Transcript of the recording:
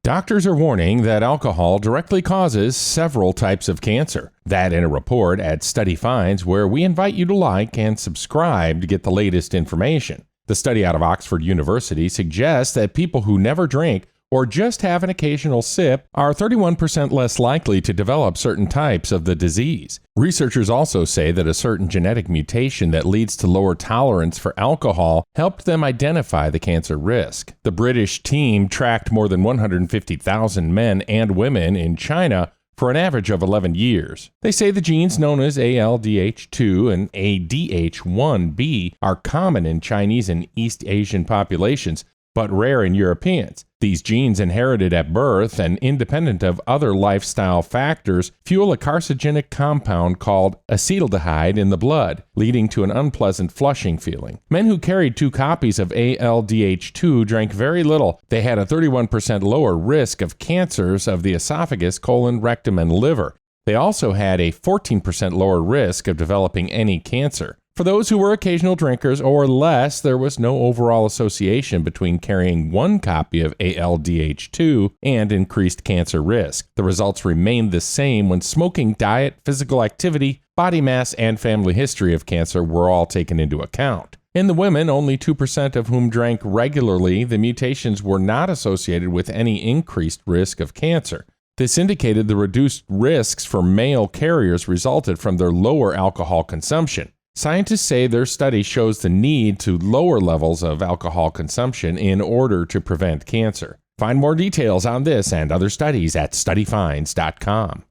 Doctors are warning that alcohol directly causes several types of cancer. That in a report at Study Finds, where we invite you to like and subscribe to get the latest information. The study out of Oxford University suggests that people who never drink or just have an occasional sip are 31% less likely to develop certain types of the disease. Researchers also say that a certain genetic mutation that leads to lower tolerance for alcohol helped them identify the cancer risk. The British team tracked more than 150,000 men and women in China for an average of 11 years. They say the genes known as ALDH2 and ADH1B are common in Chinese and East Asian populations, but rare in Europeans. These genes inherited at birth and independent of other lifestyle factors fuel a carcinogenic compound called acetaldehyde in the blood, leading to an unpleasant flushing feeling. Men who carried 2 copies of ALDH2 drank very little. They had a 31% lower risk of cancers of the esophagus, colon, rectum, and liver. They also had a 14% lower risk of developing any cancer. For those who were occasional drinkers or less, there was no overall association between carrying 1 copy of ALDH2 and increased cancer risk. The results remained the same when smoking, diet, physical activity, body mass, and family history of cancer were all taken into account. In the women, only 2% of whom drank regularly, the mutations were not associated with any increased risk of cancer. This indicated the reduced risks for male carriers resulted from their lower alcohol consumption. Scientists say their study shows the need to lower levels of alcohol consumption in order to prevent cancer. Find more details on this and other studies at studyfinds.com.